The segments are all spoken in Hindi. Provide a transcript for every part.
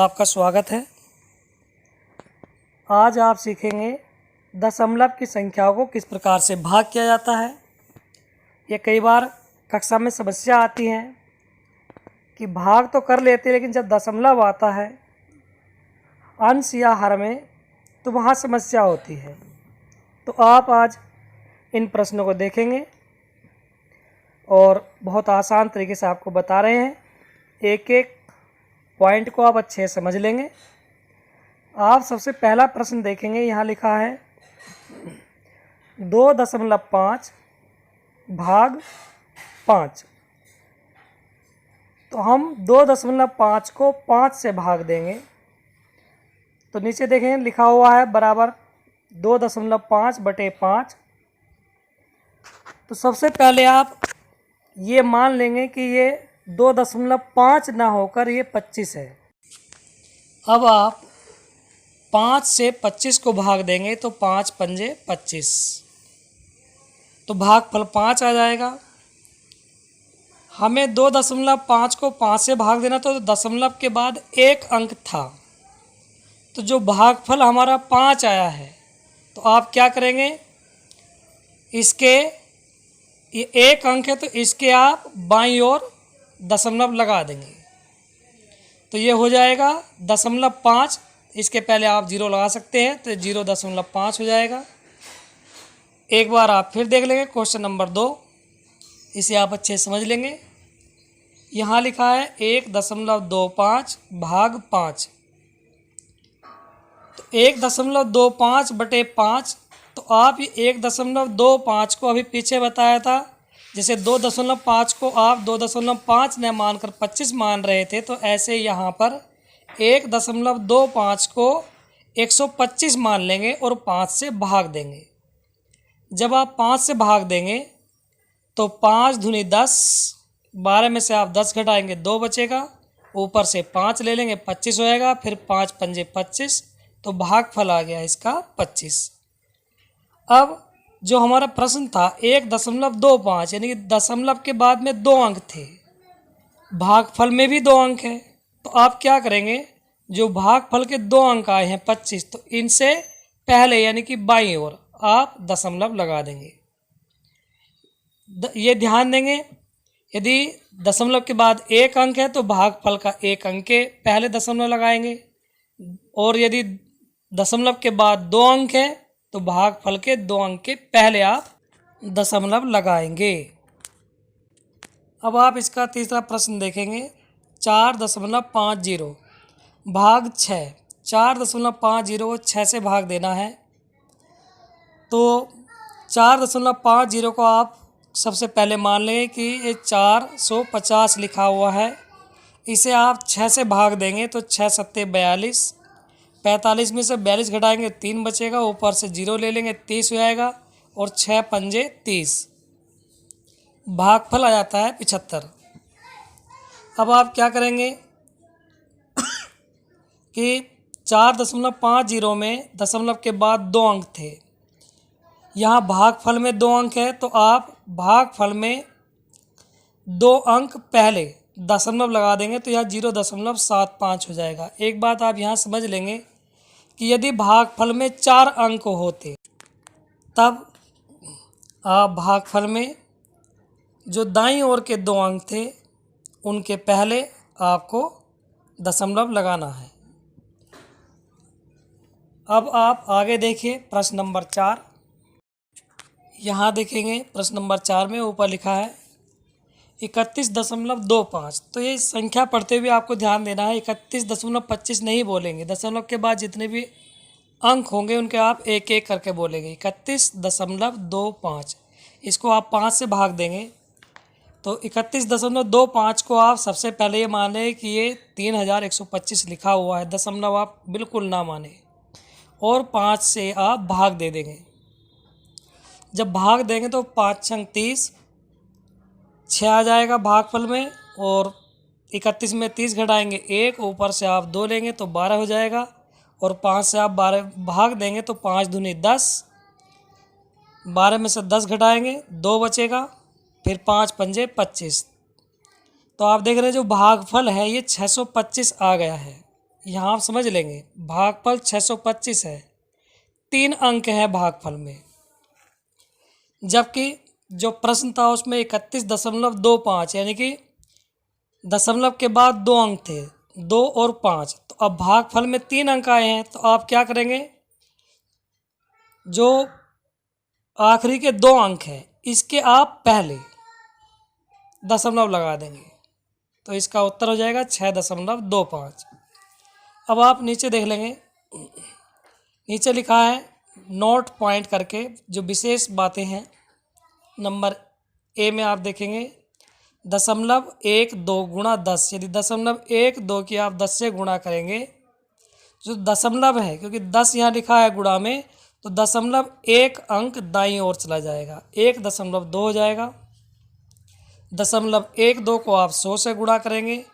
आपका स्वागत है। आज आप सीखेंगे दशमलव की संख्याओं को किस प्रकार से भाग किया जाता है। ये कई बार कक्षा में समस्या आती है कि भाग तो कर लेते हैं, लेकिन जब दशमलव आता है अंश या हर में तो वहाँ समस्या होती है। तो आप आज इन प्रश्नों को देखेंगे और बहुत आसान तरीके से आपको बता रहे हैं। एक एक पॉइंट को आप अच्छे से समझ लेंगे। आप सबसे पहला प्रश्न देखेंगे, यहाँ लिखा है 2.5 भाग 5। तो हम 2.5 को 5 से भाग देंगे। तो नीचे देखें लिखा हुआ है बराबर 2.5/5। तो सबसे पहले आप ये मान लेंगे कि ये 2.5 ना होकर ये 25 है। अब आप 5 से 25 को भाग देंगे तो 5 पंजे 25, तो भागफल 5 आ जाएगा। हमें 2.5 को 5 से भाग देना, तो दशमलव के बाद एक अंक था, तो जो भागफल हमारा 5 आया है, तो आप क्या करेंगे, इसके ये एक अंक है तो इसके आप बाईं ओर दशमलव लगा देंगे, तो ये हो जाएगा 0.5। इसके पहले आप 0 लगा सकते हैं, तो 0.5 हो जाएगा। एक बार आप फिर देख लेंगे क्वेश्चन नंबर 2, इसे आप अच्छे समझ लेंगे। यहाँ लिखा है 1.25 भाग 5। तो 1.25/5, तो आप ये 1.25 को अभी पीछे बताया था, जैसे 2.5 को आप 2.5 न मानकर 25 मान रहे थे, तो ऐसे यहाँ पर 1.25 को 125 मान लेंगे और 5 से भाग देंगे। जब आप 5 से भाग देंगे तो 5 दूनी 10, 12 में से आप 10 घटाएंगे 2 बचेगा, ऊपर से 5 ले लेंगे 25 होएगा, फिर 5 पंजे 25, तो भागफल आ गया इसका 25। अब जो हमारा प्रश्न था 1.25, यानी कि दशमलव के बाद में 2 अंक थे, भागफल में भी 2 अंक है, तो आप क्या करेंगे, जो भागफल के 2 अंक आए हैं 25, तो इनसे पहले यानी कि बाईं ओर आप दशमलव लगा देंगे। ये ध्यान देंगे, यदि दशमलव के बाद एक अंक है तो भागफल का एक अंक के पहले दशमलव लगाएंगे, और यदि दशमलव के बाद 2 अंक है तो भागफल के 2 अंक के पहले आप दशमलव लगाएंगे। अब आप इसका तीसरा प्रश्न देखेंगे, 4.50 भाग 6। 4.50 को 6 से भाग देना है, तो 4.50 को आप सबसे पहले मान लेंगे कि ये 450 लिखा हुआ है। इसे आप 6 से भाग देंगे तो 6 सत्ते 42, 45 में से 42 घटाएंगे 3 बचेगा, ऊपर से 0 ले लेंगे 30 हो जाएगा, और 6 पंजे 30, भागफल आ जाता है 75। अब आप क्या करेंगे कि 4.50 में दशमलव के बाद 2 अंक थे, यहाँ भागफल में 2 अंक है, तो आप भागफल में 2 अंक पहले दशमलव लगा देंगे, तो यह 0.75 हो जाएगा। एक बात आप यहाँ समझ लेंगे कि यदि भागफल में 4 अंक होते, तब आप भागफल में जो दाईं ओर के 2 अंक थे उनके पहले आपको दशमलव लगाना है। अब आप आगे देखिए प्रश्न नंबर 4। यहाँ देखेंगे प्रश्न नंबर 4 में ऊपर लिखा है 31.25। तो ये संख्या पढ़ते हुए आपको ध्यान देना है, 31.25 नहीं बोलेंगे, दशमलव के बाद जितने भी अंक होंगे उनके आप एक एक करके बोलेंगे। 31.25, इसको आप 5 से भाग देंगे, तो 31.25 को आप सबसे पहले ये माने कि ये 3125 लिखा हुआ है, दशमलव आप बिल्कुल ना माने, और 5 से आप भाग दे देंगे। जब भाग देंगे तो 5 छंग 30, 6 आ जाएगा भागफल में, और 31 में 30 घटाएंगे 1, ऊपर से आप 2 लेंगे तो 12 हो जाएगा, और 5 से आप 12 भाग देंगे तो 5 दूनी 10, 12 में से 10 घटाएंगे 2 बचेगा, फिर 5 पंजे 25, तो आप देख रहे हैं जो भागफल है ये 625 आ गया है। यहाँ आप समझ लेंगे, भागफल 625 है, 3 अंक है भागफल में, जबकि जो प्रश्न था उसमें 31.25 यानी कि दशमलव के बाद 2 अंक थे, 2 और 5। तो अब भागफल में 3 अंक आए हैं, तो आप क्या करेंगे, जो आखिरी के 2 अंक हैं इसके आप पहले दशमलव लगा देंगे, तो इसका उत्तर हो जाएगा 6.25। अब आप नीचे देख लेंगे, नीचे लिखा है नोट पॉइंट करके जो विशेष बातें हैं। नंबर ए में आप देखेंगे 0.12 गुणा 10, यदि 0.12 की आप 10 से गुणा करेंगे, जो दशमलव है क्योंकि 10 यहाँ लिखा है गुणा में, तो 0.1 अंक दाईं ओर चला जाएगा, 1.2 हो जाएगा। 0.12 को आप 100 से गुणा करेंगे,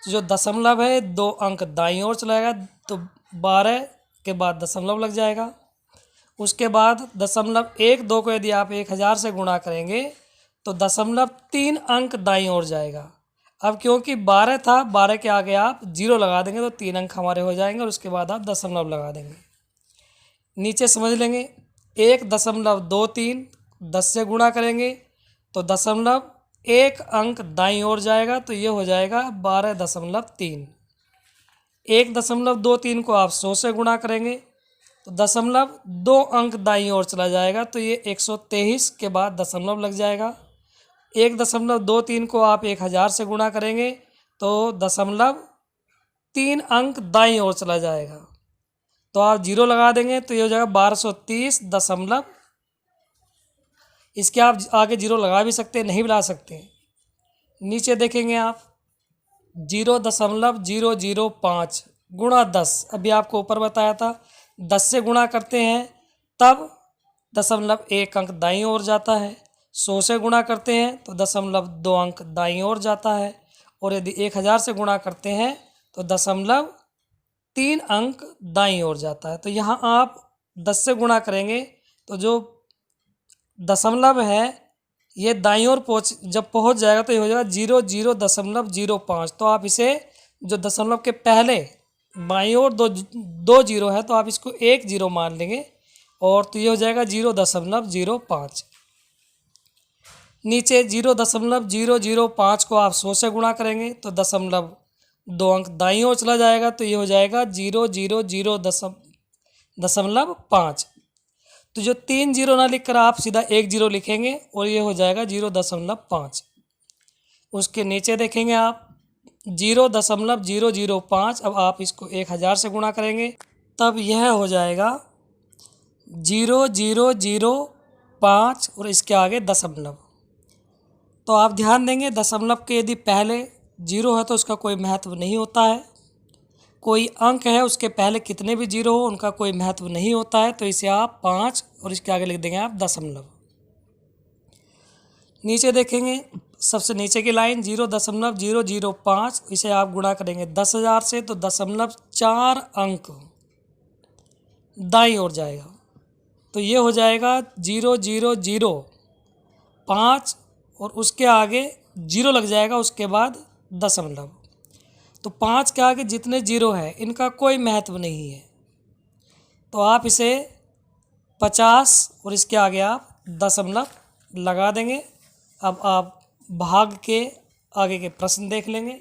तो जो दशमलव है 2 अंक दाईं ओर चलाएगा, तो 12 के बाद दशमलव लग जाएगा। उसके बाद 0.12 को यदि आप 1000 से गुणा करेंगे तो 0.3 अंक दाईं ओर जाएगा। अब क्योंकि 12 था, 12 के आगे आप 0 लगा देंगे तो 3 अंक हमारे हो जाएंगे, और उसके बाद आप दशमलव लगा देंगे। नीचे समझ लेंगे 1.23 10 से गुणा करेंगे तो 0.1 अंक दाईं ओर जाएगा, तो ये हो जाएगा 12.3। 1.23 को आप 100 से गुणा करेंगे तो 0.2 अंक दाईं ओर चला जाएगा, तो ये 123 के बाद दशमलव लग जाएगा। 1.23 को आप 1000 से गुणा करेंगे तो 0.3 अंक दाईं ओर चला जाएगा, तो आप 0 लगा देंगे, तो ये हो जाएगा 1230 दशमलव। इसके आप आगे 0 लगा भी सकते हैं, नहीं भी ला सकते। नीचे देखेंगे आप 0.005 गुणा 10, अभी आपको ऊपर बताया था 10 से गुणा करते हैं तब 0.1 अंक दाईं ओर जाता है, 100 से गुणा करते हैं तो 0.2 अंक दाईं ओर जाता है, और यदि 1000 से गुणा करते हैं तो 0.3 अंक दाईं ओर जाता है। तो यहाँ आप 10 से गुणा करेंगे तो जो दशमलव है ये दाईं ओर जब पहुँच जाएगा तो ये हो जाएगा 00.05। तो आप इसे जो दशमलव के पहले बाईं ओर दो जीरो है तो आप इसको 1 0 मान लेंगे, और तो ये हो जाएगा 0.05। नीचे 0.005 को आप 100 से गुणा करेंगे तो 0.2 अंक दाईं ओर चला जाएगा, तो ये हो जाएगा 0.005। तो जो 3 0 ना लिखकर आप सीधा 1 0 लिखेंगे और ये हो जाएगा 0.5। उसके नीचे देखेंगे आप 0.005। अब आप इसको 1000 से गुणा करेंगे तब यह हो जाएगा 0.005 और इसके आगे दशमलव। तो आप ध्यान देंगे दशमलव के यदि पहले 0 है तो उसका कोई महत्व नहीं होता है, कोई अंक है उसके पहले कितने भी 0 हो उनका कोई महत्व नहीं होता है, तो इसे आप 5 और इसके आगे लिख देंगे आप दशमलव। नीचे देखेंगे सबसे नीचे की लाइन 0.005, इसे आप गुणा करेंगे 10,000 से तो 0.4 अंक दाईं ओर जाएगा, तो ये हो जाएगा 0.005 और उसके आगे 0 लग जाएगा, उसके बाद दशमलव। तो 5 के आगे जितने 0 है इनका कोई महत्व नहीं है, तो आप इसे 50 और इसके आगे आप दशमलव लगा देंगे। अब आप भाग के आगे के प्रश्न देख लेंगे।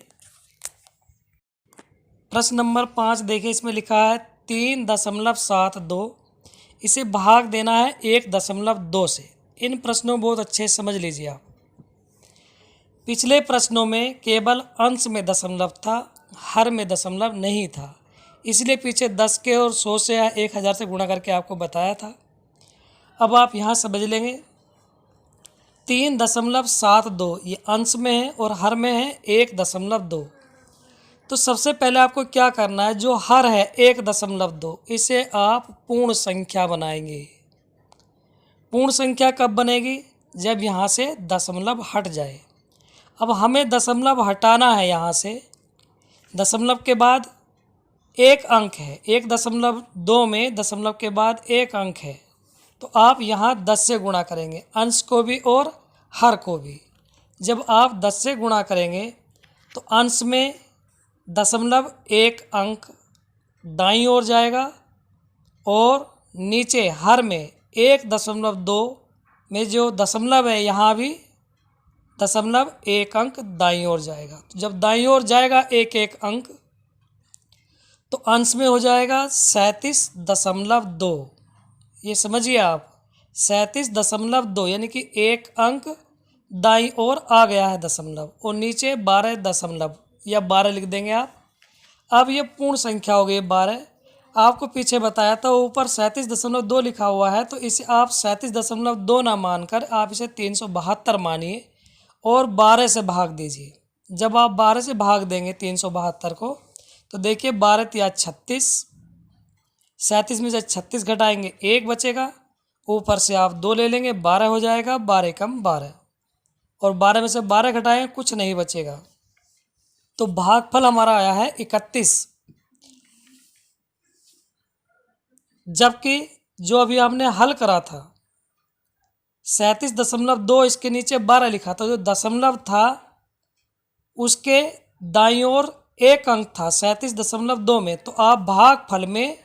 प्रश्न नंबर 5 देखिए, इसमें लिखा है 3.72, इसे भाग देना है 1.2 से। इन प्रश्नों को बहुत अच्छे से समझ लीजिए आप। पिछले प्रश्नों में केवल अंश में दशमलव था, हर में दशमलव नहीं था, इसलिए पीछे 10 के और 100 से या 1000 से गुणा करके आपको बताया था। अब आप यहाँ समझ लेंगे 3.72 ये अंश में है और हर में है 1.2। तो सबसे पहले आपको क्या करना है, जो हर है 1.2 इसे आप पूर्ण संख्या बनाएंगे। पूर्ण संख्या कब बनेगी, जब यहाँ से दशमलव हट जाए। अब हमें दशमलव हटाना है, यहाँ से दशमलव के बाद एक अंक है, 1.2 में दशमलव के बाद एक अंक है, तो आप यहाँ 10 से गुणा करेंगे, अंश को भी और हर को भी। जब आप 10 से गुणा करेंगे तो अंश में दशमलव एक अंक दाईं ओर जाएगा और नीचे हर में 1.2 में जो दशमलव है यहाँ भी 0.1 अंक दाईं ओर जाएगा। तो जब दाईं ओर जाएगा एक एक अंक तो अंश में हो जाएगा 37.2। ये समझिए आप 37.2 यानी कि एक अंक दाईं ओर आ गया है दशमलव और नीचे 12 दशमलव या 12 लिख देंगे आप। अब ये पूर्ण संख्या हो गई 12। आपको पीछे बताया था ऊपर 37.2 लिखा हुआ है तो इसे आप 37.2 ना मानकर आप इसे 372 मानिए और 12 से भाग दीजिए। जब आप 12 से भाग देंगे 372 को तो देखिए 12 तिया 36, 37 में से 36 घटाएंगे 1 बचेगा, ऊपर से आप 2 ले लेंगे 12 हो जाएगा, 12 कम 12 और 12 में से 12 घटाएंगे कुछ नहीं बचेगा। तो भागफल हमारा आया है 31। जबकि जो अभी हमने हल करा था 37.2 इसके नीचे 12 लिखा था, जो दशमलव था उसके दाईं ओर एक अंक था 37.2 में, तो आप भागफल में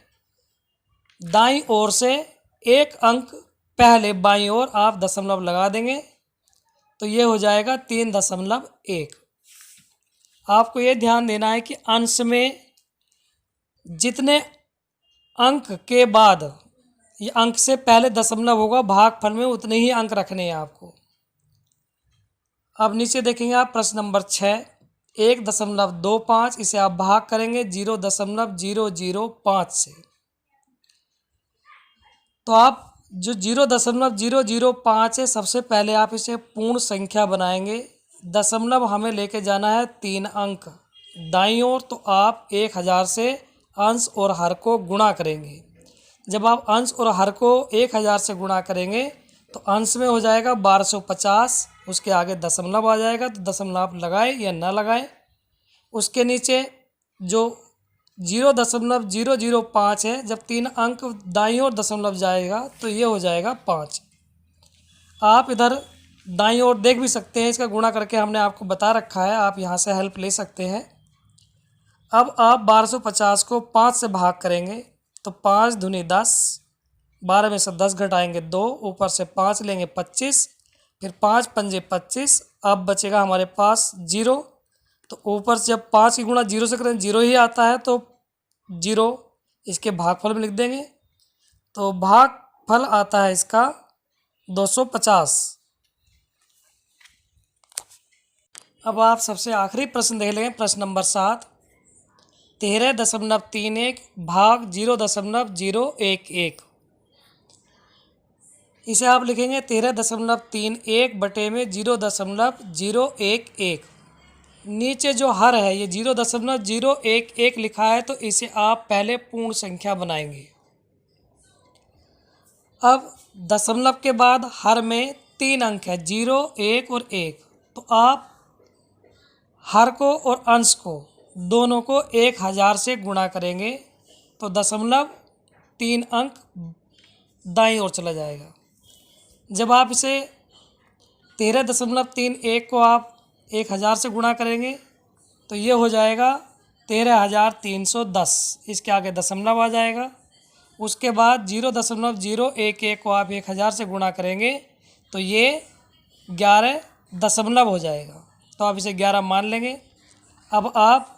दाईं ओर से एक अंक पहले बाईं ओर आप दशमलव लगा देंगे तो ये हो जाएगा 3.1। आपको ये ध्यान देना है कि अंश में जितने अंक के बाद ये अंक से पहले दशमलव होगा भागफल में उतने ही अंक रखने हैं आपको। अब नीचे देखेंगे आप प्रश्न नंबर 6, 1.25 इसे आप भाग करेंगे 0.005 से। तो आप जो 0.005 है सबसे पहले आप इसे पूर्ण संख्या बनाएंगे। दशमलव हमें लेके जाना है 3 अंक दाईं ओर, तो आप 1000 से अंश और हर को गुणा करेंगे। जब आप अंश और हर को 1000 से गुणा करेंगे तो अंश में हो जाएगा 1250, उसके आगे दशमलव आ जाएगा तो दशमलव आप लगाए या ना लगाए। उसके नीचे जो 0.005 है, जब 3 अंक दाईं ओर दशमलव जाएगा तो ये हो जाएगा 5। आप इधर दाईं ओर देख भी सकते हैं, इसका गुणा करके हमने आपको बता रखा है, आप यहाँ से हेल्प ले सकते हैं। अब आप 1250 को 5 से भाग करेंगे तो 5 दूनी 10, 12 में से 10 घटाएंगे 2, ऊपर से 5 लेंगे 25, फिर 5 पंजे 25, अब बचेगा हमारे पास 0। तो ऊपर से जब 5 की गुणा 0 से करें 0 ही आता है तो 0 इसके भागफल में लिख देंगे। तो भागफल आता है इसका 250। अब आप सबसे आखिरी प्रश्न देख लेंगे, प्रश्न नंबर 7, 13.31 भाग 0.011। इसे आप लिखेंगे 13.31 बटे में 0.011। नीचे जो हर है ये 0.011 लिखा है तो इसे आप पहले पूर्ण संख्या बनाएंगे। अब दशमलव के बाद हर में 3 अंक है 0, 1 और 1, तो आप हर को और अंश को दोनों को 1000 से गुणा करेंगे तो दशमलव 3 अंक दाईं ओर चला जाएगा। जब आप इसे 13.31 को आप 1000 से गुणा करेंगे तो ये हो जाएगा 13,310, इसके आगे दशमलव आ जाएगा। उसके बाद 0.011 को आप 1000 से गुणा करेंगे तो ये 11 दशमलव हो जाएगा, तो आप इसे 11 मान लेंगे। अब आप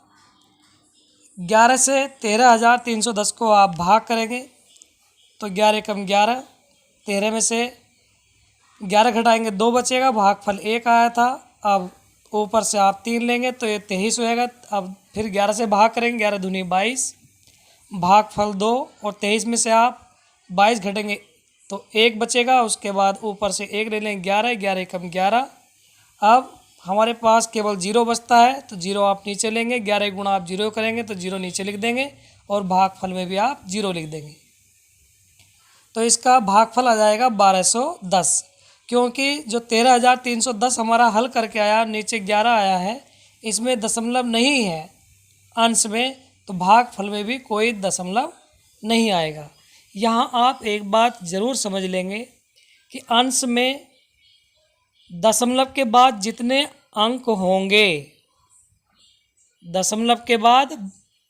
11 से 13,310 को आप भाग करेंगे तो 11 कम 11, 13 में से 11 घटाएंगे 2 बचेगा, भागफल 1 आया था। अब ऊपर से आप 3 लेंगे तो ये 23 होएगा। अब फिर 11 से भाग करेंगे, 11 दूनी 22, भागफल 2 और 23 में से आप 22 घटेंगे तो 1 बचेगा। उसके बाद ऊपर से 1 ले लेंगे 11, 11 कम 11। अब हमारे पास केवल 0 बचता है तो 0 आप नीचे लेंगे, 11 गुणा आप 0 करेंगे तो 0 नीचे लिख देंगे और भागफल में भी आप 0 लिख देंगे। तो इसका भागफल आ जाएगा 1210, क्योंकि जो 13,310 हमारा हल करके आया नीचे 11 आया है, इसमें दशमलव नहीं है अंश में, तो भागफल में भी कोई दशमलव नहीं आएगा। यहाँ आप एक बात ज़रूर समझ लेंगे कि अंश में दशमलव के बाद जितने अंक होंगे, दशमलव के बाद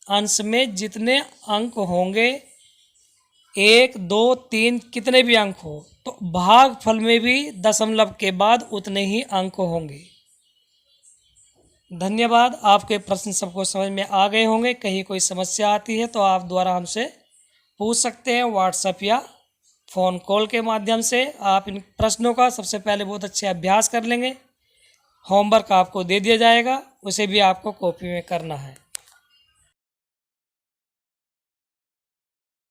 अंश में जितने अंक होंगे, 1, 2, 3 कितने भी अंक हो, तो भागफल में भी दशमलव के बाद उतने ही अंक होंगे। धन्यवाद। आपके प्रश्न सबको समझ में आ गए होंगे। कहीं कोई समस्या आती है तो आप द्वारा हमसे पूछ सकते हैं, व्हाट्सएप या फ़ोन कॉल के माध्यम से। आप इन प्रश्नों का सबसे पहले बहुत अच्छे अभ्यास कर लेंगे। होमवर्क आपको दे दिया जाएगा, उसे भी आपको कॉपी में करना है।